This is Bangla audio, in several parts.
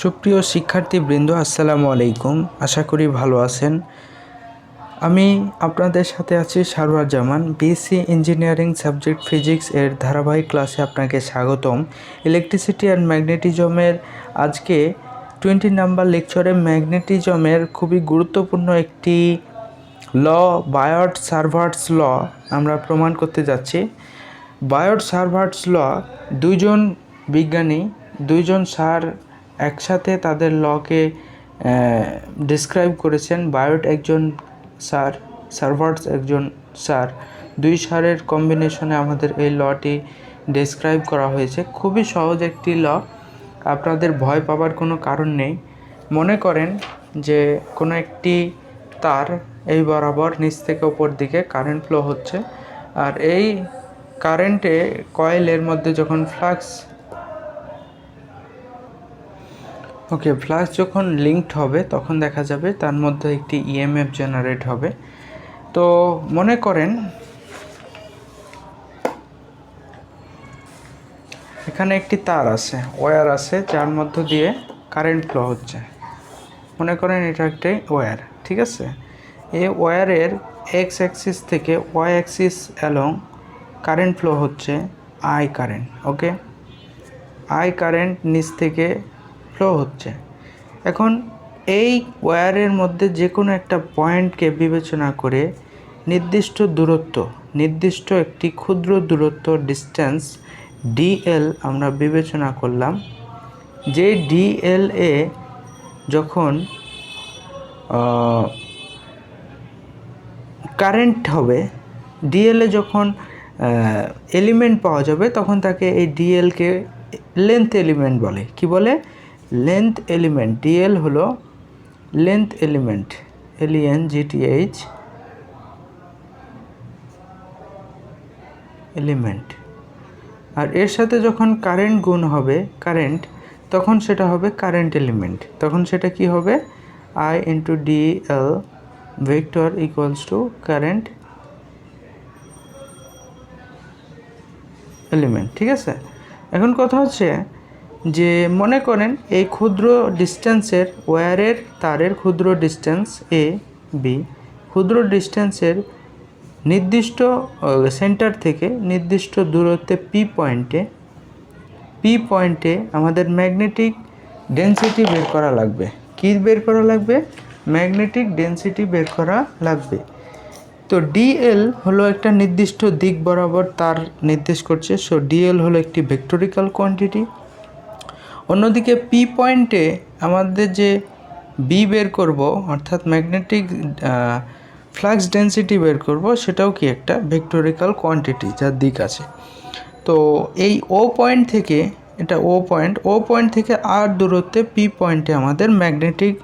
সুপ্রিয় শিক্ষার্থীবৃন্দ, আসসালামু আলাইকুম। আশা করি ভালো আছেন। আমি আপনাদের সাথে আছি সারওয়ার জামান। B.Sc ইঞ্জিনিয়ারিং সাবজেক্ট ফিজিক্স এর ধারাবাহিক ক্লাসে আপনাকে স্বাগতম। ইলেকট্রিসিটি অ্যান্ড ম্যাগনেটিজমের আজকে 20 নাম্বার লেকচারে ম্যাগনেটিজমের খুবই গুরুত্বপূর্ণ একটি ল, বায়ট-সাভার্টস ল আমরা প্রমাণ করতে যাচ্ছি। বায়ট-সাভার্টস ল দুইজন বিজ্ঞানী, দুইজন স্যার একসাথে তাদের লকে ডিসক্রাইব করেছেন। বায়ট একজন স্যার, সার্ভার্টস একজন স্যার, দুই স্যারের কম্বিনেশনে আমাদের এই লটি ডিসক্রাইব করা হয়েছে। খুবই সহজ একটি ল, আপনাদের ভয় পাবার কোনো কারণ নেই। মনে করেন যে কোনো একটি তার এই বরাবর নিচ থেকে উপর দিকে কারেন্ট ফ্লো হচ্ছে, আর এই কারেন্টে কয়েলের মধ্যে যখন ফ্লাক্স যখন লিঙ্কড হবে তখন দেখা যাবে তার মধ্যে একটি ইএমএফ জেনারেট হবে। তো মনে করেন এখানে একটি তার আছে, ওয়্যার আছে, যার মধ্য দিয়ে কারেন্ট ফ্লো হচ্ছে। মনে করেন এটা একটি ওয়্যার, ঠিক আছে। এই ওয়্যারের এক্স অ্যাক্সিস থেকে Y axis along current flow হচ্ছে I current. Okay, I current নিচ থেকে ফ্লো হচ্ছে। এখন এই ওয়্যারের মধ্যে যে কোনো একটা পয়েন্টকে বিবেচনা করে নির্দিষ্ট একটি ক্ষুদ্র দূরত্ব ডিস্টেন্স ডিএল আমরা বিবেচনা করলাম। যে ডিএল এ যখন কারেন্ট হবে, ডিএল এ যখন এলিমেন্ট পাওয়া যাবে তখন তাকে এই ডিএলকে লেন্থ এলিমেন্ট বলে। কি বলে? Length element. ডিএল হলো লেন্থ এলিমেন্ট, LENGTH এলিমেন্ট। আর এর সাথে যখন কারেন্ট গুণ হবে কারেন্ট, তখন সেটা হবে কারেন্ট এলিমেন্ট। তখন সেটা কি হবে? I into DL vector equals to current element, ঠিক আছে। এখন কথা হচ্ছে যে মনে করেন এই ক্ষুদ্র ডিস্টেন্সের ওয়্যারের তারের ক্ষুদ্র ডিস্টেন্স এ বি, ক্ষুদ্র ডিস্টেন্সের নির্দিষ্ট সেন্টার থেকে নির্দিষ্ট দূরত্বে পি পয়েন্টে আমাদের ম্যাগনেটিক ডেনসিটি বের করা লাগবে। কি বের করা লাগবে? ম্যাগনেটিক ডেনসিটি বের করা লাগবে। তো ডিএল হলো একটা নির্দিষ্ট দিক বরাবর তার নির্দেশ করছে। সো ডিএল হলো একটি ভেক্টরিক্যাল কোয়ান্টিটি। অন্যদিকে পি পয়েন্টে আমাদের যে বি বের করব, অর্থাৎ ম্যাগনেটিক ফ্লাক্স ডেনসিটি বের করব, সেটাও কি একটা ভেক্টরিক্যাল কোয়ান্টিটি যার দিক আছে। তো এই ও পয়েন্ট থেকে, এটা ও পয়েন্ট থেকে আর দূরত্বে পি পয়েন্টে আমাদের ম্যাগনেটিক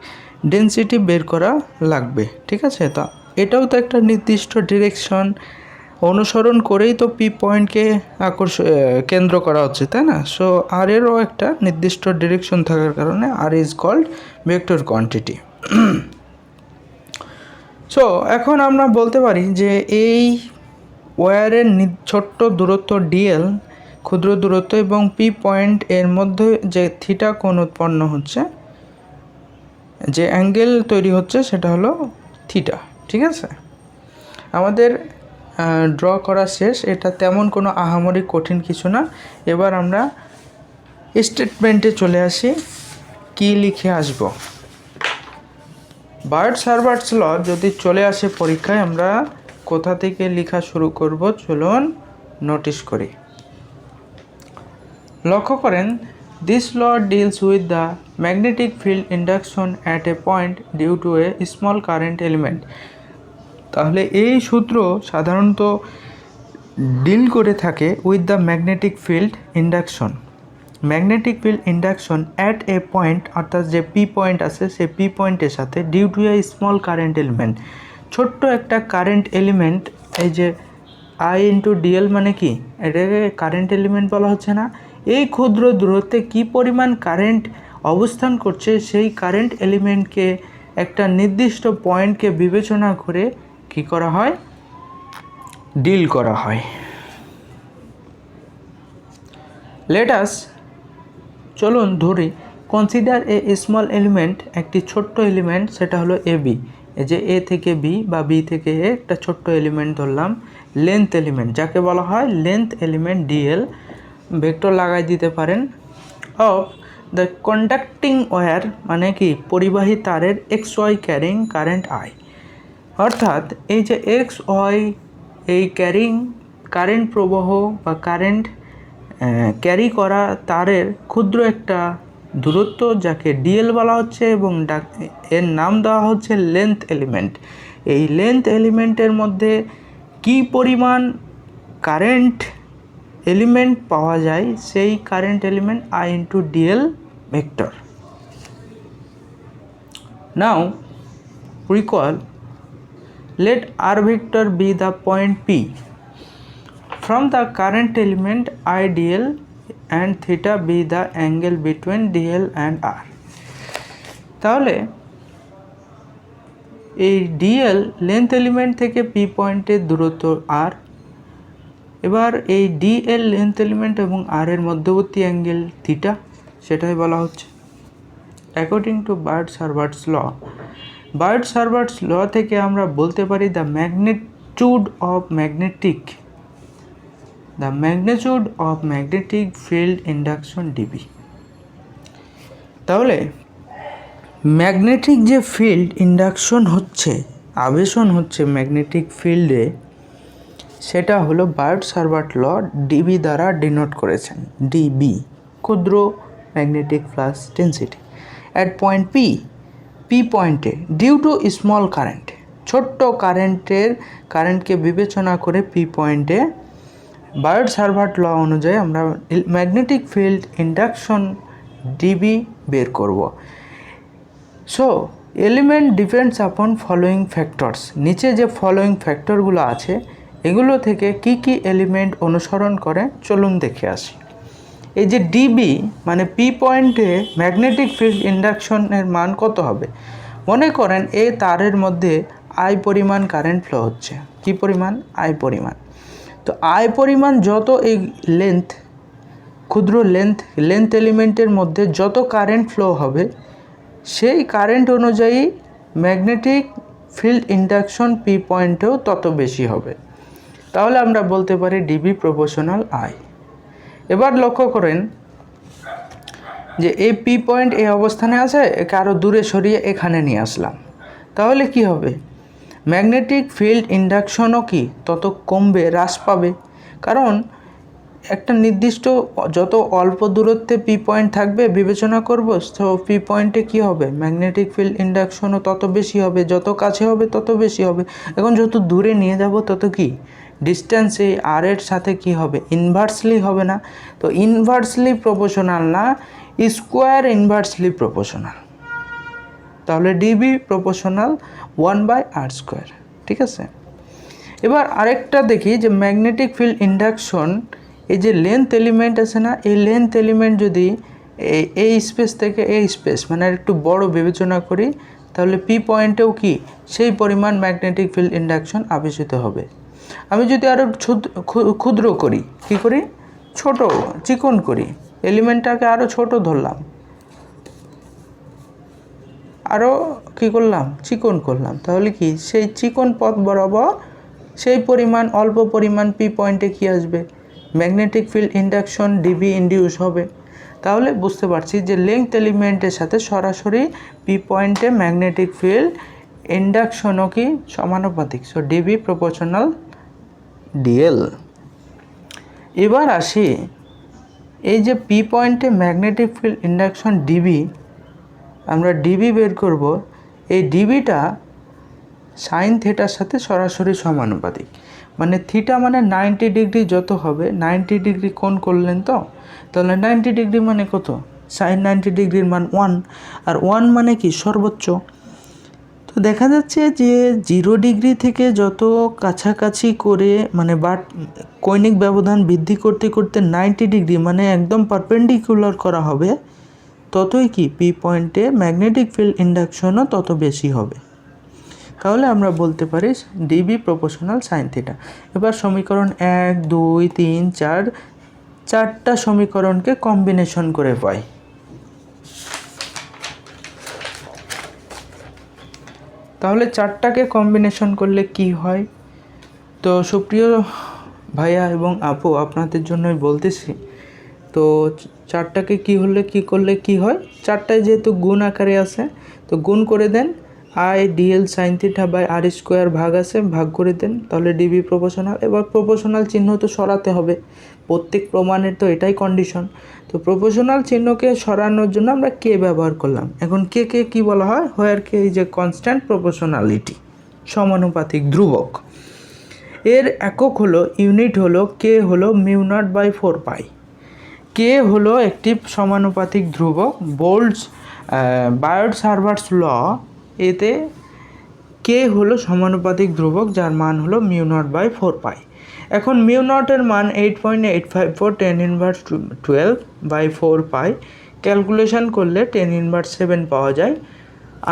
ডেনসিটি বের করা লাগবে, ঠিক আছে। তা এটাও তো একটা নির্দিষ্ট ডিরেকশন অনুসরণ করেই তো পি পয়েন্টকে কেন্দ্র করা হচ্ছে, তাই না? সো আর এরও একটা নির্দিষ্ট ডিরেকশন থাকার কারণে R is called vector quantity. So এখন আমরা বলতে পারি যে এই ওয়্যারের ছোট্ট দূরত্ব ডিএল, ক্ষুদ্র দূরত্ব, এবং পি পয়েন্ট এর মধ্যে যে থিটা কোণ উৎপন্ন হচ্ছে, যে অ্যাঙ্গেল তৈরি হচ্ছে, সেটা হলো থিটা, ঠিক আছে। আমাদের ড্র করা শেষ। এটা তেমন কোনো আহামরি কঠিন কিছু না। এবার আমরা স্টেটমেন্টে চলে আসি। কি লিখে আসব? বায়ট-সাভার্টস ল যদি চলে আসে পরীক্ষায়, আমরা কোথা থেকে লেখা শুরু করব চলুন নোটিশ করি। লক্ষ্য করেন, this law deals with the magnetic field induction at a point due to a small current element. তাহলে এই সূত্র সাধারণত ডিল করে থাকে with the magnetic field induction. Magnetic field induction at a point, অর্থাৎ যে পি পয়েন্ট আছে সেই পি পয়েন্টের সাথে due to a small current element, ছোট্ট একটা কারেন্ট এলিমেন্ট। এই যে আই ইন্টু ডিএল মানে কি? এটাকে কারেন্ট এলিমেন্ট বলা হচ্ছে না? এই ক্ষুদ্র দূরত্বে কি পরিমাণ কারেন্ট অবস্থান করছে সেই কারেন্ট এলিমেন্টকে একটা নির্দিষ্ট পয়েন্টকে বিবেচনা করে কি করা হয়? ডিল করা হয়। লেট আস, চলুন ধরি কনসিডার এ স্মল এলিমেন্ট, একটি ছোট্ট এলিমেন্ট, সেটা হলো এ বি। এই যে এ থেকে বি বা বি থেকে এ একটা ছোট্ট এলিমেন্ট ধরলাম, লেন্থ এলিমেন্ট, যাকে বলা হয় লেন্থ এলিমেন্ট ডিএল, ভেক্টর লাগাই দিতে পারেন। অফ দ্য কন্ডাক্টিং ওয়্যার, মানে কি পরিবাহী তারের X Y carrying current I. অর্থাৎ এই যে এক্স ওয়াই এই কারেন্ট প্রবাহ বা কারেন্ট ক্যারি করা তারের ক্ষুদ্র একটা দূরত্ব, যাকে ডিএল বলা হচ্ছে, এবং এর নাম দেওয়া হচ্ছে লেন্থ এলিমেন্ট। এই লেন্থ এলিমেন্টের মধ্যে কি পরিমাণ কারেন্ট এলিমেন্ট পাওয়া যায়, সেই current element I into DL vector. Now recall, let r vector be the point P from the current element IDL and theta be the angle between DL and R. তাহলে এই DL লেন্থ এলিমেন্ট থেকে P পয়েন্টের দূরত্ব R, এবার এই DL লেন্থ এলিমেন্ট এবং R এর মধ্যবর্তী অ্যাঙ্গেল থিটা, সেটাই বলা হচ্ছে। অ্যাকর্ডিং টু বায়ট-সাভার্টস ল, বায়ট-সাভার্টস ল থেকে আমরা বলতে পারি the magnitude of magnetic field induction d B. তাহলে ম্যাগনেটিক যে ফিল্ড ইন্ডাকশন হচ্ছে, আবেশন হচ্ছে ম্যাগনেটিক ফিল্ডে, সেটা হলো বায়ট-সাভার্ট ল ডিবি দ্বারা ডিনোট করেছেন। ডিবি ক্ষুদ্র magnetic flux density at point P পয়েন্টে ডিউ টু স্মল কারেন্ট, ছোট্ট কারেন্টকে বিবেচনা করে পি পয়েন্টে বায়ট-সাভার্ট ল অনুযায়ী আমরা ম্যাগনেটিক ফিল্ড ইন্ডাকশন ডিবি বের করব। So element depends upon following factors, নিচে যে ফলোয়িং ফ্যাক্টরগুলো আছে এগুলো থেকে কি কি এলিমেন্ট অনুসরণ করে চলুন দেখে আসি। এই যে ডিবি মানে পি পয়েন্টে ম্যাগনেটিক ফিল্ড ইন্ডাকশনের মান কত হবে? মনে করেন এই তারের মধ্যে আই পরিমাণ কারেন্ট ফ্লো হচ্ছে। কি পরিমাণ? আই পরিমাণ। তো আই পরিমাণ যত এই ক্ষুদ্র লেন্থ এলিমেন্টের মধ্যে যত কারেন্ট ফ্লো হবে, সেই কারেন্ট অনুযায়ী ম্যাগনেটিক ফিল্ড ইন্ডাকশন পি পয়েন্টেও তত বেশি হবে। তাহলে আমরা বলতে পারি ডিবি প্রপোর্শনাল আই। এবার লক্ষ্য করেন যে এই পি পয়েন্ট এই অবস্থানে আছে, একে আরও দূরে সরিয়ে এখানে নিয়ে আসলাম। তাহলে কি হবে? ম্যাগনেটিক ফিল্ড ইন্ডাকশনও কি তত কমবে, হ্রাস পাবে। কারণ একটা নির্দিষ্ট যত অল্প দূরত্বে পি পয়েন্ট থাকবে বিবেচনা করব, তো পি পয়েন্টে কি হবে? ম্যাগনেটিক ফিল্ড ইন্ডাকশনও তত বেশি হবে, যত কাছে হবে তত বেশি হবে। এখন যত দূরে নিয়ে যাব তত কি ডিস্টেন্স এই আর এর সাথে কি হবে? ইনভার্সলি হবে না? তো ইনভার্সলি প্রপোর্শনাল না, স্কোয়ার ইনভার্সলি প্রপোর্শনাল। তাহলে ডিবি প্রপোর্শনাল 1/r²। ঠিক আছে, এবার আরেকটা দেখি যে ম্যাগনেটিক ফিল্ড ইন্ডাকশন, এই যে লেন্থ এলিমেন্ট আছে না, এই লেন্থ এলিমেন্ট যদি এই স্পেস থেকে এই স্পেস মানে একটু বড় বিবেচনা করি, তাহলে পি পয়েন্টেও কি সেই পরিমাণ ম্যাগনেটিক ফিল্ড ইন্ডাকশন আবেশিত হবে। আমি যদি আরও ক্ষুদ্র করি, কি করি? ছোট চিকন করি, এলিমেন্টটাকে আরও ছোট ধরলাম, আরও কী করলাম? চিকন করলাম। তাহলে কি সেই চিকন পথ বরাবর সেই পরিমাণ অল্প পরিমাণ পি পয়েন্টে কি আসবে? Magnetic field induction DB induce হবে। তাহলে বুঝতে পারছি যে লেংথ এলিমেন্টের সাথে সরাসরি পি পয়েন্টে ম্যাগনেটিক ফিল্ড ইন্ডাকশনও কি সমানুপাতিক। So DB proportional DL. এবার আসি এই যে পি পয়েন্টে ম্যাগনেটিক ফিল্ড ইন্ডাকশন ডিবি, আমরা ডিবি বের করব। এই ডিবিটা সাইন থিটার সাথে সরাসরি সমানুপাতিক, মানে থিটা মানে 90 ডিগ্রি যত হবে, 90 ডিগ্রি কোণ করলেন তো, তাহলে 90 ডিগ্রি মানে কত? সাইন 90 ডিগ্রির মান 1, আর 1 মানে কি? সর্বোচ্চ। তো দেখা যাচ্ছে যে 0 ডিগ্রি থেকে যত কাছাকাছি করে মানে কৌণিক ব্যবধান বৃদ্ধি করতে করতে 90 ডিগ্রি মানে একদম পারপেন্ডিকুলার করা হবে, ততই কি পি পয়েন্টে ম্যাগনেটিক ফিল্ড ইন্ডাকশনও তত বেশি হবে। তাহলে আমরা বলতে পারি ডিবি প্রপোর্শনাল সাইন থিটা। এবার সমীকরণ 1, 2, 3, 4 চারটা সমীকরণকে কম্বিনেশন করে পাই। তাহলে চারটাকে কম্বিনেশন করলে কি হয়? তো সুপ্রিয় ভাইয়া এবং আপু, আপনাদের জন্যই বলতেছি। তো চারটাকে কি হলে কি করলে কি হয়, চারটায় যেহেতু গুণ আকারে আছে, তো গুণ করে দেন, I DL sine theta by R square ভাগ আছে, ভাগ করে দেন, তাহলে ডিবি প্রপোর্শনাল। এবার প্রপোর্শনাল চিহ্ন তো সরাতে হবে, প্রত্যেক প্রমাণের তো এটাই কন্ডিশন। তো প্রপোর্শনাল চিহ্নকে সরানোর জন্য আমরা কে ব্যবহার করলাম। এখন কে কে কী বলা হয়, হোয়ার K is a constant proportionality, সমানুপাতিক ধ্রুবক। এর একক হলো, ইউনিট হলো, কে হলো মিউ নট বাই 4 পাই। কে হলো একটি সমানুপাতিক ধ্রুবক। বায়োট-সাভার্টস ল এতে কে হলো সমানুপাতিক ধ্রুবক, যার মান হলো মিউ নট বাই 4 পাই। এখন মিউ নটের মান 8.854 10^12/4 পাই। ক্যালকুলেশন করলে 10^7 পাওয়া যায়।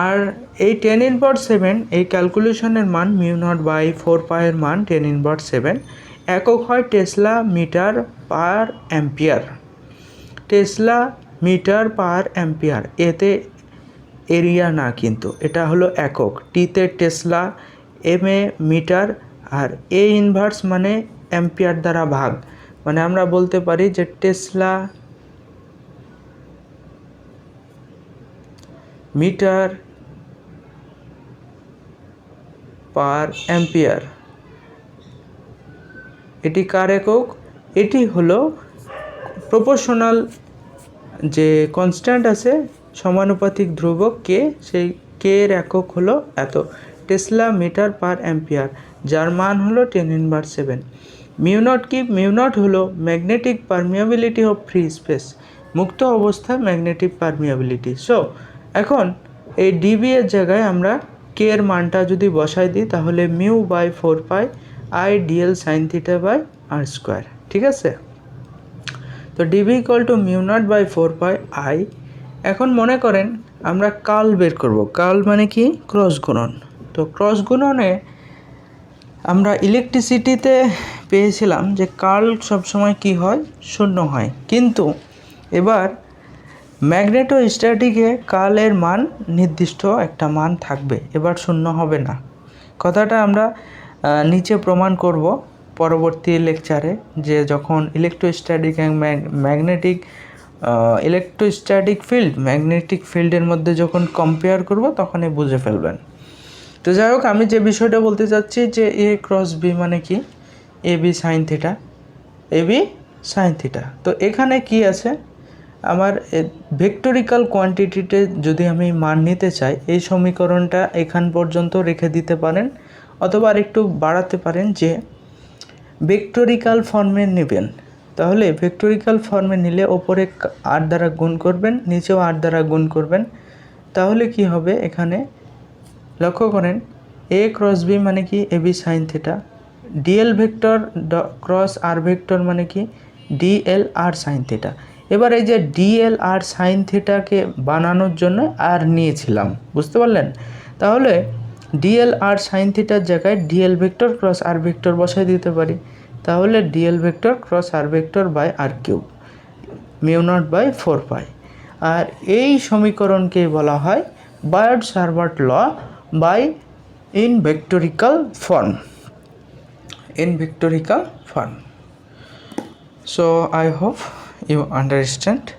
আর এই 10^7 এই ক্যালকুলেশনের মান মিউ নট বাই 4 পাইয়ের মান 10^7। একক হয় tesla metre per ampere. Tesla metre per ampere, এতে এরিয়া না, কিন্তু এটা হলো একক। টিতে টেসলা, এম এ মিটার, আর এ ইনভার্স মানে অ্যাম্পিয়ার দ্বারা ভাগ। মানে আমরা বলতে পারি যে টেসলা মিটার পার অ্যাম্পিয়ার, এটি কার একক? এটি হলো প্রপোর্শনাল যে কনস্ট্যান্ট আছে, সমানুপাতিক ধ্রুবক কে, সেই কে এর একক হলো এত, টেসলা মিটার পার অ্যাম্পিয়ার, যার মান হলো 10^7। মিউ নট কি? মিউ নট হলো magnetic permeability of free space, মুক্ত অবস্থায় ম্যাগনেটিক পারমিয়াবিলিটি। সো এখন এই ডিবি এর জায়গায় আমরা কে এর মানটা যদি বসাই দিই, তাহলে mu by 4 pi I DL sine theta by R square. ঠিক আছে, তো d B equal to mu nought by 4 pi I. এখন মনে করেন আমরা কাল বের করব। কাল মানে কি? ক্রস গুণন। তো ক্রস গুণনে আমরা ইলেকট্রিসিটিতে পেয়েছিলাম যে কার্ল সবসময় কি হয়? শূন্য হয়। কিন্তু এবার ম্যাগনেটোস্ট্যাটিকে কার্লের মান নির্দিষ্ট একটা মান থাকবে, এবার শূন্য হবে না। কথাটা আমরা নিচে প্রমাণ করব পরবর্তী লেকচারে, যে যখন ইলেকট্রোস্ট্যাটিক ইলেকট্রোস্ট্যাটিক ফিল্ড ম্যাগনেটিক ফিল্ডের মধ্যে যখন কম্পেয়ার করব, তখনই বুঝে ফেলবেন। তো যাই হোক, আমি যে বিষয়টা বলতে চাচ্ছি যে এ ক্রস বি মানে কি? A B sine theta, A B sine theta. তো এখানে কি আছে, আমার ভেক্টরিক্যাল কোয়ান্টিটিতে যদি আমি মান নিতে চাই, এই সমীকরণটা এখান পর্যন্ত রেখে দিতে পারেন, অথবা আরেকটু বাড়াতে পারেন যে ভেক্টরিক্যাল ফর্মে নেবেন। তাহলে ভেক্টরিক্যাল ফর্মে নিলে ওপরে 8 দ্বারা গুণ করবেন, নিচেও 8 দ্বারা গুণ করবেন। তাহলে কি হবে, এখানে লক্ষ্য করেন এ ক্রস বি মানে কি? A B sine theta. DL vector cross R vector মানে কি? DL R sine theta. এবার এই যে ডিএল আর সাইন থিটাকে বানানোর জন্য আর নিয়েছিলাম, বুঝতে পারলেন? তাহলে ডিএল আর সাইন থিটার জায়গায় ডিএল ভেক্টর ক্রস আর ভেক্টর বসাই দিতে পারি। তাহলে d l vector cross R vector by r cube, mu nought by 4 pi. আর এই সমীকরণকে বলা হয় Biot Savart law by in vectorical form. So I hope you understand.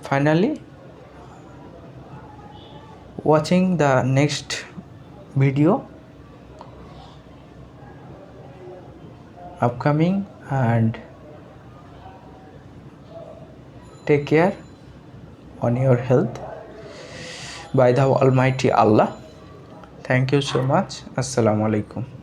Finally, watching the next video upcoming, and take care on your health by the Almighty Allah. Thank you so much. Assalamu alaikum.